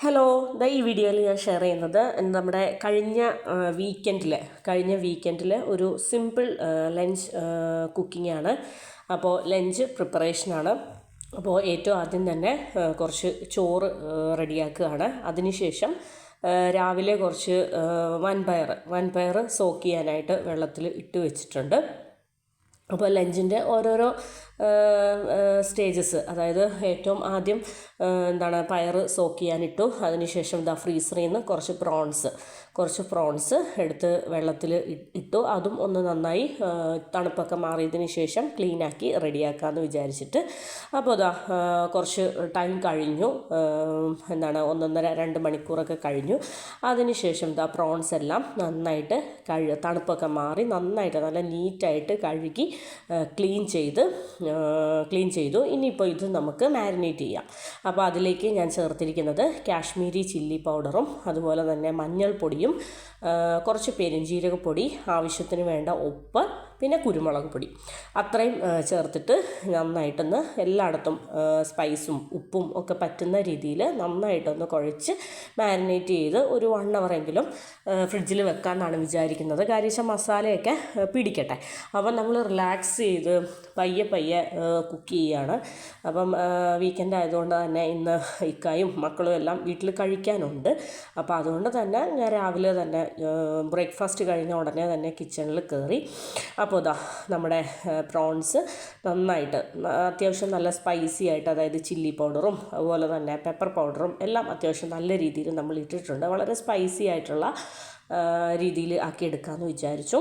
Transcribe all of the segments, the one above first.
Hello, ഈ വീഡിയോയിൽ ഞാൻ ഷെയർ ചെയ്യുന്നത് നമ്മുടെ കഴിഞ്ഞ വീക്കെൻഡിൽ ഒരു സിമ്പിൾ ലഞ്ച് കുക്കിംഗ് ആണ്. അപ്പോൾ ലഞ്ച് പ്രിപ്പറേഷനാണ്. അപ്പോൾ ഏറ്റവും ആദ്യം തന്നെ കുറച്ച് ചോറ് റെഡിയാക്കുകയാണ്. അതിനുശേഷം രാവിലെ കുറച്ച് വൻപയർ സോക്ക് ചെയ്യാനായിട്ട് വെള്ളത്തിൽ ഇട്ട് വെച്ചിട്ടുണ്ട്. അപ്പോൾ ലഞ്ചിൻ്റെ ഓരോരോ സ്റ്റേജസ്, അതായത് ഏറ്റവും ആദ്യം പയർ സോക്ക് ചെയ്യാനിട്ടു. അതിനുശേഷം ഫ്രീസറിൽ നിന്ന് കുറച്ച് പ്രോൺസ് എടുത്ത് വെള്ളത്തിൽ ഇട്ടു. അതും ഒന്ന് നന്നായി തണുപ്പൊക്കെ മാറിയതിന് ശേഷം ക്ലീനാക്കി റെഡിയാക്കാമെന്ന് വിചാരിച്ചിട്ട്. അപ്പോൾ കുറച്ച് ടൈം കഴിഞ്ഞു, 1.5-2 മണിക്കൂറൊക്കെ കഴിഞ്ഞു. അതിനുശേഷം പ്രോൺസ് എല്ലാം നന്നായിട്ട് തണുപ്പൊക്കെ മാറി നന്നായിട്ട് നല്ല നീറ്റായിട്ട് കഴുകി ക്ലീൻ ചെയ്തു. ഇനിയിപ്പോൾ ഇത് നമുക്ക് മാരിനേറ്റ് ചെയ്യാം. അപ്പോൾ അതിലേക്ക് ഞാൻ ചേർത്തിരിക്കുന്നത് കാശ്മീരി ചില്ലി പൗഡറും അതുപോലെ തന്നെ മഞ്ഞൾപ്പൊടിയും, കുറച്ച് പെരുംജീരകപ്പൊടി, ആവശ്യത്തിന് വേണ്ട ഉപ്പ്, പിന്നെ കുരുമുളക് പൊടി, അത്രയും ചേർത്തിട്ട് നന്നായിട്ടൊന്ന് എല്ലായിടത്തും സ്പൈസും ഉപ്പും ഒക്കെ പറ്റുന്ന രീതിയിൽ നന്നായിട്ടൊന്ന് കുഴച്ച് മാരിനേറ്റ് ചെയ്ത് ഒരു 1 ഹവറെങ്കിലും ഫ്രിഡ്ജിൽ വെക്കാമെന്നാണ് വിചാരിക്കുന്നത്. കാര്യം മസാലയൊക്കെ പിടിക്കട്ടെ. അപ്പം നമ്മൾ റിലാക്സ് ചെയ്ത് പയ്യെ കുക്ക് ചെയ്യുകയാണ്. അപ്പം വീക്കെൻഡ് ആയതുകൊണ്ട് തന്നെ ഇന്ന് ഇക്കായും മക്കളും എല്ലാം വീട്ടിൽ കഴിക്കാനുണ്ട്. അപ്പോൾ അതുകൊണ്ട് തന്നെ ഞാൻ രാവിലെ തന്നെ ബ്രേക്ക്ഫാസ്റ്റ് കഴിഞ്ഞ ഉടനെ തന്നെ കിച്ചണിൽ കയറി. അപ്പോൾ നമ്മുടെ പ്രോൺസ് നന്നായിട്ട് അത്യാവശ്യം നല്ല സ്പൈസി ആയിട്ട്, അതായത് ചില്ലി പൗഡറും അതുപോലെ തന്നെ പെപ്പർ പൗഡറും എല്ലാം അത്യാവശ്യം നല്ല രീതിയിൽ നമ്മൾ ഇട്ടിട്ടുണ്ട്. വളരെ സ്പൈസി ആയിട്ടുള്ള രീതിയിൽ ആക്കിയെടുക്കാമെന്ന് വിചാരിച്ചു.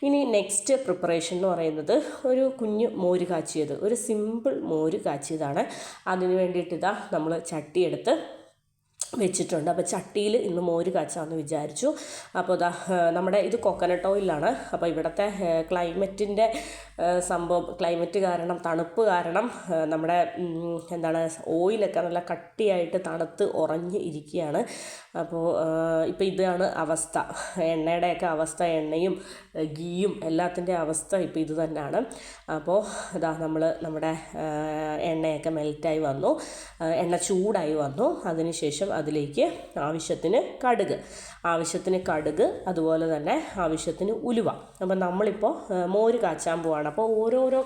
ഇനി നെക്സ്റ്റ് പ്രിപ്പറേഷൻ എന്ന് പറയുന്നത് ഒരു കുഞ്ഞ് മോര് കാച്ചിയത്, ഒരു സിമ്പിൾ മോര് കാച്ചിയതാണ്. അതിന് വേണ്ടിയിട്ട് നമ്മൾ ചട്ടിയെടുത്ത് വെച്ചിട്ടുണ്ട്. അപ്പോൾ ചട്ടിയിൽ ഇന്ന് മോര് കാച്ചാമെന്ന് വിചാരിച്ചു. അപ്പോൾ നമ്മുടെ ഇത് കോക്കനട്ട് ഓയിലാണ്. അപ്പോൾ ഇവിടുത്തെ ക്ലൈമറ്റ് കാരണം, തണുപ്പ് കാരണം നമ്മുടെ ഓയിലൊക്കെ നല്ല കട്ടിയായിട്ട് തണുത്ത് ഉറഞ്ഞ് ഇരിക്കുകയാണ്. അപ്പോൾ ഇപ്പോൾ ഇതാണ് അവസ്ഥ, എണ്ണയുടെയൊക്കെ അവസ്ഥ, എണ്ണയും ഗീയും എല്ലാത്തിൻ്റെ അവസ്ഥ ഇപ്പോൾ ഇത് തന്നെയാണ്. അപ്പോൾ നമ്മുടെ എണ്ണയൊക്കെ മെൽറ്റായി വന്നു, എണ്ണ ചൂടായി വന്നു. അതിനുശേഷം അതിലേക്ക് ആവശ്യത്തിന് കടുക്, അതുപോലെ തന്നെ ആവശ്യത്തിന് ഉലുവ. അപ്പം നമ്മളിപ്പോൾ മോര് കാച്ചാൻ പോവാണ്. അപ്പോൾ ഓരോ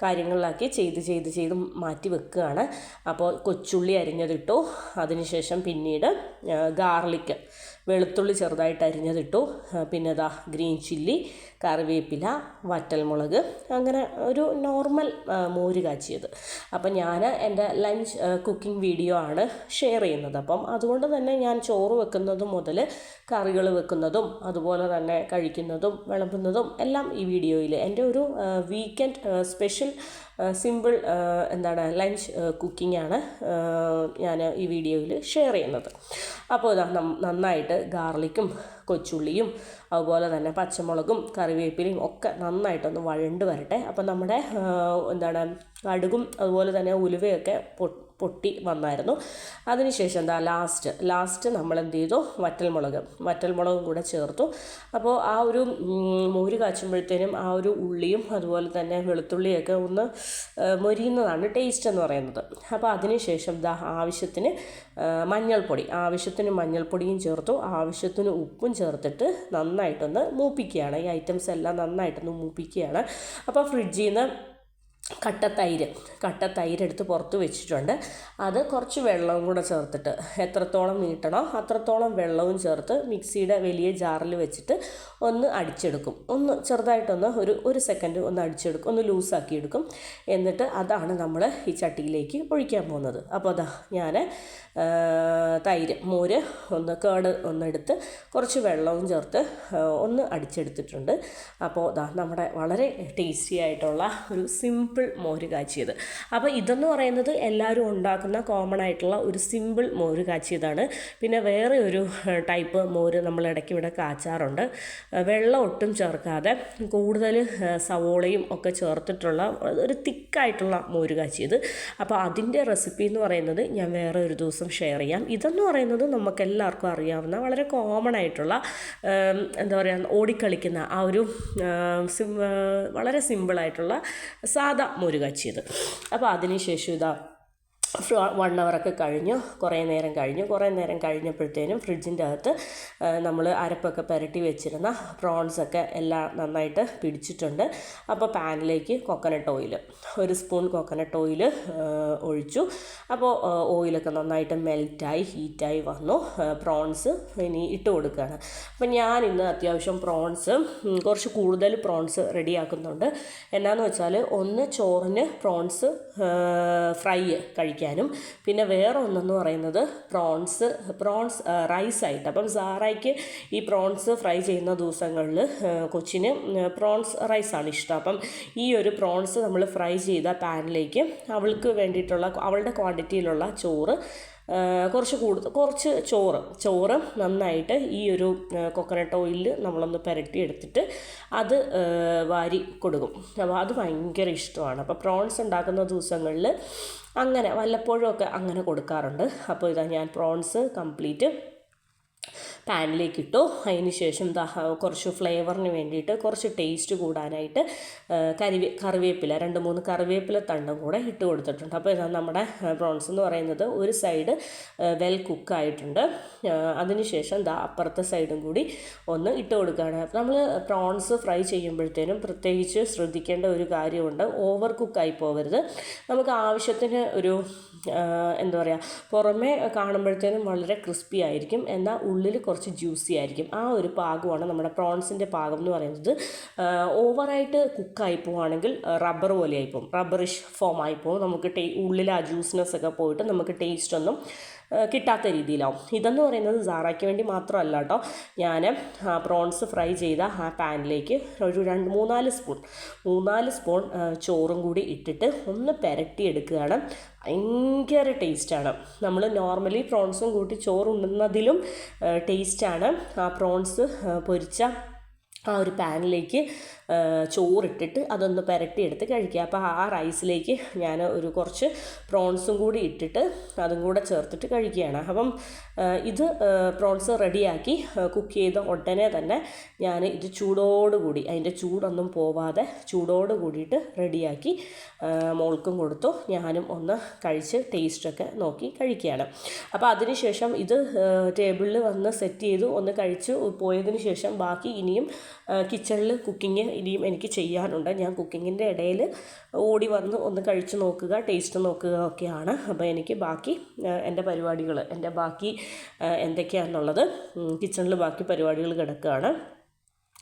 കാര്യങ്ങളിലാക്കി ചെയ്ത് മാറ്റി വെക്കുകയാണ്. അപ്പോൾ കൊച്ചുള്ളി അരിഞ്ഞതിട്ടു. അതിനുശേഷം പിന്നീട് ഗാർലിക്ക്, വെളുത്തുള്ളി ചെറുതായിട്ട് അരിഞ്ഞതിട്ടു. പിന്നെ ഗ്രീൻ ചില്ലി, കറിവേപ്പില, വറ്റൽമുളക്, അങ്ങനെ ഒരു നോർമൽ മോര് കാച്ചിയത്. അപ്പം ഞാൻ എൻ്റെ ലഞ്ച് കുക്കിംഗ് വീഡിയോ ആണ് ഷെയർ ചെയ്യുന്നത്. അപ്പം അതുകൊണ്ട് തന്നെ ഞാൻ ചോറ് വെക്കുന്നതും മുതൽ കറികൾ വെക്കുന്നതും അതുപോലെ തന്നെ കഴിക്കുന്നതും വിളമ്പുന്നതും എല്ലാം ഈ വീഡിയോയിൽ എൻ്റെ ഒരു weekend special simple lunch cooking ആണ് ഞാൻ ഈ വീഡിയോയിൽ ഷെയർ ചെയ്യുന്നത്. അപ്പോൾ നന്നായിട്ട് ഗാർലിക്കും കൊച്ചുള്ളിയും അതുപോലെ തന്നെ പച്ചമുളകും കറിവേപ്പിലയും ഒക്കെ നന്നായിട്ടൊന്ന് വഴണ്ട് വരട്ടെ. അപ്പം നമ്മുടെ കടുകും അതുപോലെ തന്നെ ഉലുവയൊക്കെ പൊട്ടി വന്നായിരുന്നു. അതിനുശേഷം ലാസ്റ്റ് നമ്മൾ എന്ത് ചെയ്തു, വറ്റൽമുളകും കൂടെ ചേർത്തു. അപ്പോൾ ആ ഒരു മോര് കാച്ചുമ്പോഴത്തേനും ആ ഒരു ഉള്ളിയും അതുപോലെ തന്നെ വെളുത്തുള്ളിയൊക്കെ ഒന്ന് മൊരിയുന്നതാണ് ടേസ്റ്റ് എന്ന് പറയുന്നത്. അപ്പോൾ അതിനുശേഷം ആവശ്യത്തിന് മഞ്ഞൾപ്പൊടിയും ചേർത്തു, ആവശ്യത്തിന് ഉപ്പും ചേർത്തിട്ട് നന്നായിട്ടൊന്ന് മൂപ്പിക്കുകയാണ്. ഈ ഐറ്റംസ് എല്ലാം നന്നായിട്ടൊന്ന് മൂപ്പിക്കുകയാണ്. അപ്പോൾ ഫ്രിഡ്ജിൽ നിന്ന് കട്ട തൈര് എടുത്ത് പുറത്ത് വെച്ചിട്ടുണ്ട്. അത് കുറച്ച് വെള്ളവും കൂടെ ചേർത്തിട്ട്, എത്രത്തോളം നീട്ടണോ അത്രത്തോളം വെള്ളവും ചേർത്ത് മിക്സിയുടെ വലിയ ജാറിൽ വെച്ചിട്ട് ഒന്ന് അടിച്ചെടുക്കും. ഒന്ന് ചെറുതായിട്ടൊന്ന് ഒരു സെക്കൻഡ് ഒന്ന് അടിച്ചെടുക്കും, ഒന്ന് ലൂസാക്കി എടുക്കും. എന്നിട്ട് അതാണ് നമ്മൾ ഈ ചട്ടിയിലേക്ക് ഒഴിക്കാൻ പോകുന്നത്. അപ്പോൾ ഞാൻ മോര് ഒന്നെടുത്ത് കുറച്ച് വെള്ളവും ചേർത്ത് ഒന്ന് അടിച്ചെടുത്തിട്ടുണ്ട്. അപ്പോൾ നമ്മുടെ വളരെ ടേസ്റ്റി ആയിട്ടുള്ള ഒരു സിമ്പിൾ മോര് കാച്ചിയത്. അപ്പോൾ ഇതെന്ന് പറയുന്നത് എല്ലാവരും ഉണ്ടാക്കുന്ന കോമൺ ആയിട്ടുള്ള ഒരു സിമ്പിൾ മോര് കാച്ചിയതാണ്. പിന്നെ വേറെ ഒരു ടൈപ്പ് മോര് നമ്മൾ ഇടയ്ക്ക് ഇവിടെ കാച്ചാറുണ്ട്, വെള്ളം ഒട്ടും ചേർക്കാതെ കൂടുതൽ സവോളയും ഒക്കെ ചേർത്തിട്ടുള്ള ഒരു തിക്കായിട്ടുള്ള മോര് കാച്ചിയത്. അപ്പോൾ അതിൻ്റെ റെസിപ്പി എന്ന് പറയുന്നത് ഞാൻ വേറെ ഒരു ദിവസം ഷെയർ ചെയ്യാം. ഇതെന്ന് പറയുന്നത് നമുക്ക് എല്ലാവർക്കും അറിയാവുന്ന വളരെ കോമൺ ആയിട്ടുള്ള ഓടിക്കളിക്കുന്ന ആ ഒരു വളരെ സിമ്പിളായിട്ടുള്ള സാദാ മോര് കാച്ചിയത്. അപ്പോൾ അതിനുശേഷം 1 അവറൊക്കെ കഴിഞ്ഞു, കുറേ നേരം കഴിഞ്ഞപ്പോഴത്തേനും ഫ്രിഡ്ജിൻ്റെ അകത്ത് നമ്മൾ അരപ്പൊക്കെ പുരട്ടി വെച്ചിരുന്ന പ്രോൺസൊക്കെ എല്ലാം നന്നായിട്ട് പിടിച്ചിട്ടുണ്ട്. അപ്പോൾ പാനിലേക്ക് coconut oil, 1 spoon coconut oil ഒഴിച്ചു. അപ്പോൾ ഓയിലൊക്കെ നന്നായിട്ട് മെൽറ്റായി ഹീറ്റായി വന്നു. പ്രോൺസ് ഇനി ഇട്ട് കൊടുക്കുകയാണ്. അപ്പം ഞാൻ ഇന്ന് അത്യാവശ്യം പ്രോൺസ് കുറച്ച് കൂടുതൽ പ്രോൺസ് റെഡിയാക്കുന്നുണ്ട്. എന്നാന്ന് വെച്ചാൽ ഒന്ന് ചോറിന് പ്രോൺസ് ഫ്രൈ കഴിക്കാനും, പിന്നെ വേറെ ഒന്നെന്ന് പറയുന്നത് പ്രോൺസ് റൈസായിട്ട്. അപ്പം സാറയ്ക്ക് ഈ പ്രോൺസ് ഫ്രൈ ചെയ്യുന്ന ദിവസങ്ങളിൽ കൊച്ചിന് പ്രോൺസ് റൈസാണ് ഇഷ്ടം. അപ്പം ഈ ഒരു പ്രോൺസ് നമ്മൾ ഫ്രൈ ചെയ്ത പാനിലേക്ക് അവൾക്ക് വേണ്ടിയിട്ടുള്ള അവളുടെ ക്വാണ്ടിറ്റിയിലുള്ള ചോറ് കുറച്ച് ചോറ് നന്നായിട്ട് ഈ ഒരു കോക്കനട്ട് ഓയിലിൽ നമ്മളൊന്ന് പുരട്ടി എടുത്തിട്ട് അത് വാരി കൊടുക്കും. അപ്പോൾ അത് ഭയങ്കര ഇഷ്ടമാണ്. അപ്പോൾ പ്രോൺസ് ഉണ്ടാക്കുന്ന ദിവസങ്ങളിൽ അങ്ങനെ വല്ലപ്പോഴും ഒക്കെ അങ്ങനെ കൊടുക്കാറുണ്ട്. അപ്പോൾ ഇതാ ഞാൻ പ്രോൺസ് കംപ്ലീറ്റ് പാനിലേക്കിട്ടു. അതിന് ശേഷം കുറച്ച് ഫ്ലേവറിന് വേണ്ടിയിട്ട്, കുറച്ച് ടേസ്റ്റ് കൂടാനായിട്ട് കറിവേപ്പില 2-3 കറിവേപ്പില തണ്ടും കൂടെ ഇട്ട് കൊടുത്തിട്ടുണ്ട്. അപ്പോൾ ഇതാ നമ്മുടെ പ്രോൺസ് എന്ന് പറയുന്നത് ഒരു സൈഡ് വെൽ കുക്കായിട്ടുണ്ട്. അതിന് ശേഷം അപ്പുറത്തെ സൈഡും കൂടി ഒന്ന് ഇട്ട് കൊടുക്കുകയാണ്. നമ്മൾ പ്രോൺസ് ഫ്രൈ ചെയ്യുമ്പോഴത്തേനും പ്രത്യേകിച്ച് ശ്രദ്ധിക്കേണ്ട ഒരു കാര്യമുണ്ട്, ഓവർ കുക്കായി പോകരുത്. നമുക്ക് ആവശ്യത്തിന് ഒരു എന്താ പറയുക, പുറമേ കാണുമ്പോഴത്തേനും വളരെ ക്രിസ്പി ആയിരിക്കും, എന്നാൽ ഉള്ളിൽ കുറച്ച് ജ്യൂസി ആയിരിക്കും. ആ ഒരു പാകമാണ് നമ്മുടെ പ്രോൺസിൻ്റെ പാകം എന്ന് പറയുന്നത്. ഓവറായിട്ട് കുക്കായി പോവുകയാണെങ്കിൽ റബ്ബർ പോലെ ആയിപ്പോവും, റബ്ബറിഷ് ഫോം ആയിപ്പോവും. നമുക്ക് ഉള്ളിൽ ആ ജ്യൂസ്നെസ് ഒക്കെ പോയിട്ട് നമുക്ക് ടേസ്റ്റ് ഒന്നും കിട്ടാത്ത രീതിയിലാവും. ഇതെന്ന് പറയുന്നത് സാറയ്ക്ക് വേണ്ടി മാത്രമല്ല കേട്ടോ. ഞാൻ പ്രോൺസ് ഫ്രൈ ചെയ്ത ആ പാനിലേക്ക് ഒരു 3-4 സ്പൂൺ ചോറും കൂടി ഇട്ടിട്ട് ഒന്ന് പുരട്ടിയെടുക്കുകയാണ്. ഭയങ്കര ടേസ്റ്റാണ്. നമ്മൾ നോർമലി പ്രോൺസും കൂട്ടി ചോറുണ്ണുന്നതിലും ടേസ്റ്റാണ് ആ പ്രോൺസ് പൊരിച്ച ആ ഒരു പാനിലേക്ക് ചോറിട്ടിട്ട് അതൊന്ന് പുരട്ടിയെടുത്ത് കഴിക്കുക. അപ്പോൾ ആ റൈസിലേക്ക് ഞാൻ കുറച്ച് പ്രോൺസും കൂടി ഇട്ടിട്ട് അതും കൂടെ ചേർത്തിട്ട് കഴിക്കുകയാണ്. അപ്പം ഇത് പ്രോൺസ് റെഡിയാക്കി കുക്ക് ചെയ്ത ഉടനെ തന്നെ ഞാൻ ഇത് ചൂടോടുകൂടി, അതിൻ്റെ ചൂടൊന്നും പോവാതെ ചൂടോട് കൂടിയിട്ട് റെഡിയാക്കി മോൾക്കും കൊടുത്തു. ഞാനും ഒന്ന് കഴിച്ച് ടേസ്റ്റൊക്കെ നോക്കി കഴിക്കുകയാണ്. അപ്പോൾ അതിനുശേഷം ഇത് ടേബിളിൽ വന്ന് സെറ്റ് ചെയ്തു ഒന്ന് കഴിച്ച് പോയതിന് ശേഷം ബാക്കി ഇനിയും കിച്ചണിൽ കുക്കിംഗ് ഇനിയും എനിക്ക് ചെയ്യാനുണ്ട്. ഞാൻ കുക്കിങ്ങിൻ്റെ ഇടയിൽ ഓടി വന്ന് ഒന്ന് കഴിച്ച് നോക്കുക, ടേസ്റ്റ് നോക്കുക ഒക്കെയാണ്. അപ്പോൾ എനിക്ക് ബാക്കി എൻ്റെ പരിപാടികൾ, എൻ്റെ ബാക്കി എന്തൊക്കെയാണെന്നുള്ളത് കിച്ചണിൽ ബാക്കി പരിപാടികൾ കിടക്കുകയാണ്.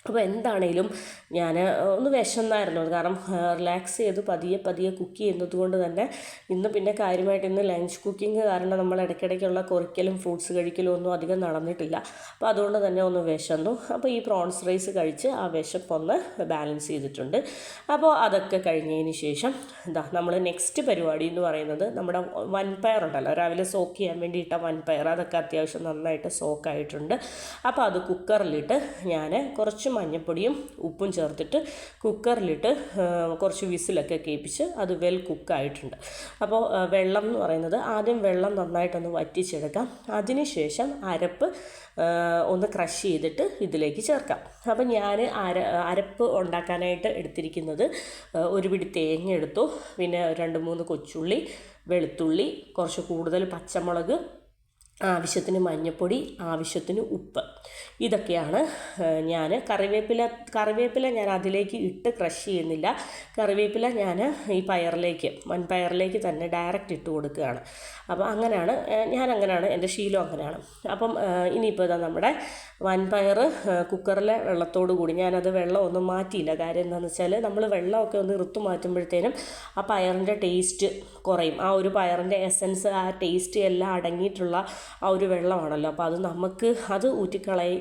അപ്പോൾ എന്താണേലും ഞാൻ ഒന്ന് വിശന്നായിരുന്നു, കാരണം റിലാക്സ് ചെയ്ത് പതിയെ കുക്ക് ചെയ്യുന്നത് കൊണ്ട് തന്നെ ഇന്ന് പിന്നെ കാര്യമായിട്ട് ഇന്ന് ലഞ്ച് കുക്കിംഗ് കാരണം നമ്മൾ ഇടയ്ക്കിടയ്ക്കുള്ള കൊറിക്കലും ഫ്രൂട്ട്സ് കഴിക്കലും ഒന്നും അധികം നടന്നിട്ടില്ല. അപ്പോൾ അതുകൊണ്ട് തന്നെ ഒന്ന് വിശന്നു. അപ്പോൾ ഈ പ്രോൺസ് റൈസ് കഴിച്ച് ആ വിശപ്പൊന്ന് ബാലൻസ് ചെയ്തിട്ടുണ്ട്. അപ്പോൾ അതൊക്കെ കഴിഞ്ഞതിന് ശേഷം നമ്മൾ നെക്സ്റ്റ് പരിപാടി എന്ന് പറയുന്നത് നമ്മുടെ വൻപയർ ഉണ്ടല്ലോ, രാവിലെ സോക്ക് ചെയ്യാൻ വേണ്ടിയിട്ട വൻപയർ, അതൊക്കെ അത്യാവശ്യം നന്നായിട്ട് സോക്കായിട്ടുണ്ട്. അപ്പോൾ അത് കുക്കറിലിട്ട് ഞാൻ കുറച്ച് മഞ്ഞൾപ്പൊടിയും ഉപ്പും ചേർത്തിട്ട് കുക്കറിലിട്ട് കുറച്ച് വിസിലൊക്കെ കേൾപ്പിച്ച് അത് വെൽ കുക്കായിട്ടുണ്ട്. അപ്പോൾ വെള്ളം എന്ന് പറയുന്നത് ആദ്യം വെള്ളം നന്നായിട്ടൊന്ന് വറ്റിച്ചെടുക്കാം. അതിനുശേഷം അരപ്പ് ഒന്ന് ക്രഷ് ചെയ്തിട്ട് ഇതിലേക്ക് ചേർക്കാം. അപ്പം ഞാൻ അരപ്പ് ഉണ്ടാക്കാനായിട്ട് എടുത്തിരിക്കുന്നത് ഒരു പിടി തേങ്ങ എടുത്തു, പിന്നെ 2-3 കൊച്ചുള്ളി, വെളുത്തുള്ളി, കുറച്ച് കൂടുതൽ പച്ചമുളക്, ആവശ്യത്തിന് മഞ്ഞൾപ്പൊടി, ആവശ്യത്തിന് ഉപ്പ്, ഇതൊക്കെയാണ്. ഞാൻ കറിവേപ്പില ഞാൻ അതിലേക്ക് ഇട്ട് ക്രഷ് ചെയ്യുന്നില്ല. കറിവേപ്പില ഞാൻ ഈ വൻപയറിലേക്ക് തന്നെ ഡയറക്റ്റ് ഇട്ട് കൊടുക്കുകയാണ്. അപ്പോൾ അങ്ങനെയാണ് എൻ്റെ ശീലം അങ്ങനെയാണ്. അപ്പം ഇനിയിപ്പോൾ നമ്മുടെ വൻപയർ കുക്കറിലെ വെള്ളത്തോടു കൂടി, ഞാനത് വെള്ളം ഒന്നും മാറ്റിയില്ല. കാര്യം എന്താണെന്ന് വെച്ചാൽ നമ്മൾ വെള്ളമൊക്കെ ഒന്ന് ഇറുത്ത് മാറ്റുമ്പോഴത്തേനും ആ പയറിൻ്റെ ടേസ്റ്റ് കുറയും. ആ ഒരു പയറിൻ്റെ എസൻസ്, ആ ടേസ്റ്റ് എല്ലാം അടങ്ങിയിട്ടുള്ള ആ ഒരു വെള്ളമാണല്ലോ. അപ്പോൾ അത് നമുക്ക് അത്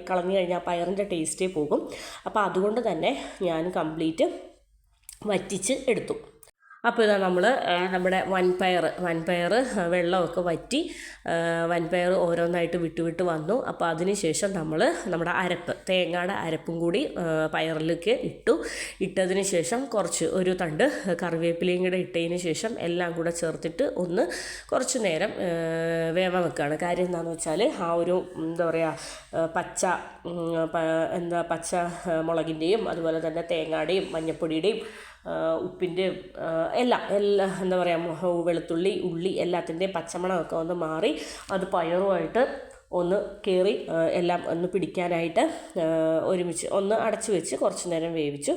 കളഞ്ഞു കഴിഞ്ഞാൽ പയറിൻ്റെ ടേസ്റ്റേ പോകും. അപ്പോൾ അതുകൊണ്ട് തന്നെ ഞാൻ കംപ്ലീറ്റ് വറ്റിച്ച് എടുത്തു. അപ്പോൾ ഇതാ നമ്മുടെ വൻപയർ വെള്ളമൊക്കെ വറ്റി വൻപയർ ഓരോന്നായിട്ട് വിട്ട് വന്നു. അപ്പോൾ അതിന് ശേഷം നമ്മുടെ തേങ്ങയുടെ അരപ്പും കൂടി പയറിലേക്ക് ഇട്ടതിന് ശേഷം ഒരു തണ്ട് കറിവേപ്പിലയും കൂടെ ഇട്ടതിന് ശേഷം എല്ലാം കൂടെ ചേർത്തിട്ട് ഒന്ന് കുറച്ച് നേരം വേവാൻ വെക്കുകയാണ്. കാര്യം എന്താണെന്ന് വെച്ചാൽ ആ ഒരു എന്താ പറയുക പച്ച മുളകിൻ്റെയും അതുപോലെ തന്നെ തേങ്ങയുടെയും മഞ്ഞൾപ്പൊടിയുടെയും ഉപ്പിൻ്റെ എല്ലാം എന്താ പറയുക, വെളുത്തുള്ളി, ഉള്ളി എല്ലാത്തിൻ്റെയും പച്ചമണമൊക്കെ ഒന്ന് മാറി അത് പയറുമായിട്ട് ഒന്ന് കയറി എല്ലാം ഒന്ന് പിടിക്കാനായിട്ട് ഒരുമിച്ച് ഒന്ന് അടച്ചു വെച്ച് കുറച്ച് നേരം വേവിച്ചു.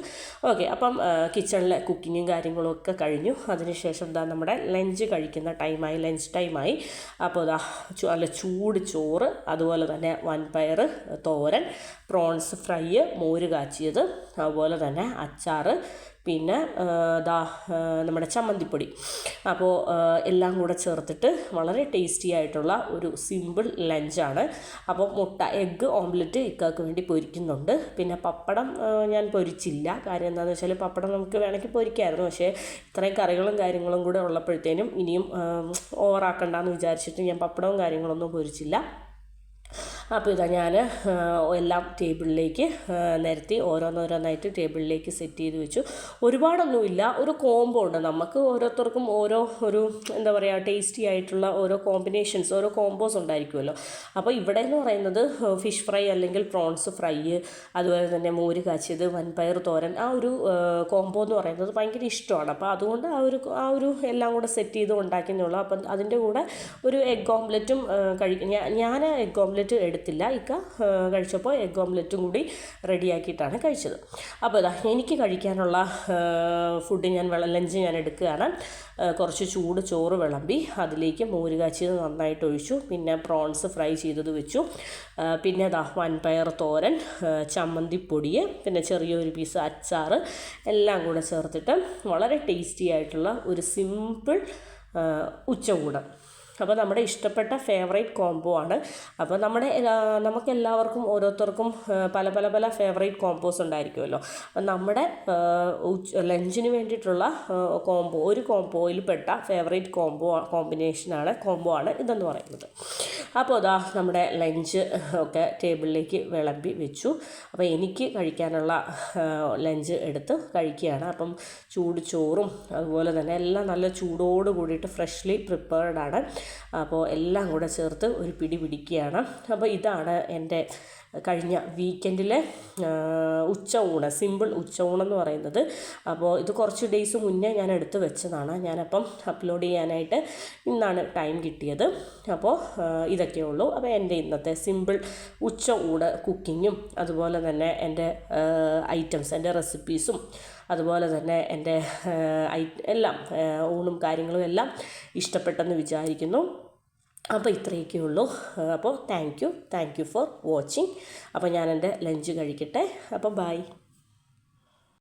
ഓക്കെ, അപ്പം കിച്ചണിലെ കുക്കിങ്ങും കാര്യങ്ങളും ഒക്കെ കഴിഞ്ഞു. അതിനുശേഷം നമ്മുടെ ലഞ്ച് കഴിക്കുന്ന ടൈമായി, ലഞ്ച് ടൈമായി. അപ്പോൾ നല്ല ചൂട് ചോറ്, അതുപോലെ തന്നെ വൻപയർ തോരൻ, പ്രോൺസ് ഫ്രൈ, മോര് കാച്ചിയത്, അതുപോലെ തന്നെ അച്ചാർ, പിന്നെ നമ്മുടെ ചമ്മന്തിപ്പൊടി. അപ്പോൾ എല്ലാം കൂടെ ചേർത്തിട്ട് വളരെ ടേസ്റ്റി ആയിട്ടുള്ള ഒരു സിമ്പിൾ ലഞ്ചാണ്. അപ്പോൾ എഗ്ഗ് ഓംലെറ്റ് ഇക്കാക്ക് വേണ്ടി പൊരിക്കുന്നുണ്ട്. പിന്നെ പപ്പടം ഞാൻ പൊരിച്ചില്ല. കാര്യം എന്താണെന്ന് വെച്ചാൽ പപ്പടം നമുക്ക് വേണമെങ്കിൽ പൊരിക്കായിരുന്നു. പക്ഷേ ഇത്രയും കറികളും കാര്യങ്ങളും കൂടെ ഉള്ളപ്പോഴത്തേനും ഇനിയും ഓവറാക്കണ്ടെന്ന് വിചാരിച്ചിട്ട് ഞാൻ പപ്പടവും കാര്യങ്ങളൊന്നും പൊരിച്ചില്ല. അപ്പോൾ ഞാൻ എല്ലാം ടേബിളിലേക്ക് നിരത്തി ഓരോന്നോരോന്നായിട്ട് ടേബിളിലേക്ക് സെറ്റ് ചെയ്ത് വെച്ചു. ഒരുപാടൊന്നുമില്ല, ഒരു കോംബോ ഉണ്ട്. നമുക്ക് ഓരോരുത്തർക്കും ഒരു എന്താ പറയുക, ടേസ്റ്റി ആയിട്ടുള്ള ഓരോ കോമ്പിനേഷൻസ്, ഓരോ കോംബോസ് ഉണ്ടായിരിക്കുമല്ലോ. അപ്പോൾ ഇവിടെ എന്ന് പറയുന്നത് ഫിഷ് ഫ്രൈ അല്ലെങ്കിൽ പ്രോൺസ് ഫ്രൈ, അതുപോലെ തന്നെ മോര് കാച്ചിയത്, വൻപയർ തോരൻ, ആ ഒരു കോംബോ എന്ന് പറയുന്നത് ഭയങ്കര ഇഷ്ടമാണ്. അപ്പോൾ അതുകൊണ്ട് ആ ഒരു എല്ലാം കൂടെ സെറ്റ് ചെയ്ത് ഉണ്ടാക്കിയെന്നുള്ളൂ. അപ്പം അതിൻ്റെ കൂടെ ഒരു എഗ് ഓംലെറ്റും ഞാൻ എഗ് ഓംലെറ്റ് എടുത്തില്ല. ഇക്ക കഴിച്ചപ്പോൾ എഗ് ഓംലെറ്റും കൂടി റെഡിയാക്കിയിട്ടാണ് കഴിച്ചത്. അപ്പോൾ എനിക്ക് കഴിക്കാനുള്ള ഫുഡ് ലഞ്ച് ഞാൻ എടുക്കുകയാണ്. കുറച്ച് ചൂട് ചോറ് വിളമ്പി അതിലേക്ക് മോര് കാച്ചിയത് നന്നായിട്ട് ഒഴിച്ചു. പിന്നെ പ്രോൺസ് ഫ്രൈ ചെയ്തത് വെച്ചു. പിന്നെ വൻപയർ തോരൻ, ചമ്മന്തിപ്പൊടി, പിന്നെ ചെറിയൊരു പീസ് അച്ചാർ എല്ലാം കൂടെ ചേർത്തിട്ട് വളരെ ടേസ്റ്റി ആയിട്ടുള്ള ഒരു സിമ്പിൾ ഉച്ചയൂണ്. അപ്പോൾ നമ്മുടെ ഇഷ്ടപ്പെട്ട ഫേവറേറ്റ് കോംബോ ആണ്. അപ്പോൾ നമുക്കെല്ലാവർക്കും ഓരോരുത്തർക്കും പല ഫേവറേറ്റ് കോംബോസ് ഉണ്ടായിരിക്കുമല്ലോ. നമ്മുടെ ലഞ്ചിന് വേണ്ടിയിട്ടുള്ള ഒരു കോംബോയിൽ പെട്ട ഫേവറേറ്റ് കോംബോ ആണ് ഇതെന്ന് പറയുന്നത്. അപ്പോൾ നമ്മുടെ ലഞ്ച് ഒക്കെ ടേബിളിലേക്ക് വിളമ്പി വെച്ചു. അപ്പോൾ എനിക്ക് കഴിക്കാനുള്ള ലഞ്ച് എടുത്ത് കഴിക്കുകയാണ്. അപ്പം ചൂട് ചോറും അതുപോലെ തന്നെ എല്ലാം നല്ല ചൂടോട് കൂടിയിട്ട് ഫ്രഷ്ലി പ്രിപ്പയർഡ് ആണ്. അപ്പോൾ എല്ലാം കൂടെ ചേർത്ത് ഒരു പിടി പിടിക്കുകയാണ്. അപ്പോൾ ഇതാണ് എൻ്റെ കഴിഞ്ഞ വീക്കെൻഡിലെ ഉച്ചയൂണ്, സിമ്പിൾ ഉച്ചയൂണെന്ന് പറയുന്നത്. അപ്പോൾ ഇത് കുറച്ച് ഡേയ്സ് മുന്നേ ഞാൻ എടുത്ത് വെച്ചതാണ്. ഞാനപ്പം അപ്ലോഡ് ചെയ്യാനായിട്ട് ഇന്നാണ് ടൈം കിട്ടിയത്. അപ്പോൾ ഇതൊക്കെ ഉള്ളൂ. അപ്പോൾ എൻ്റെ ഇന്നത്തെ സിമ്പിൾ ഉച്ചയൂണ് കുക്കിങ്ങും അതുപോലെ തന്നെ എൻ്റെ ഐറ്റംസ്, എൻ്റെ റെസിപ്പീസും അതുപോലെ തന്നെ എൻ്റെ എല്ലാം ഊണും കാര്യങ്ങളും എല്ലാം ഇഷ്ടപ്പെട്ടെന്ന് വിചാരിക്കുന്നു. അപ്പോൾ ഇത്രയൊക്കെ ഉള്ളൂ. അപ്പോൾ താങ്ക് യു ഫോർ വാച്ചിങ്. അപ്പോൾ ഞാൻ എൻ്റെ ലഞ്ച് കഴിക്കട്ടെ. അപ്പോൾ ബൈ.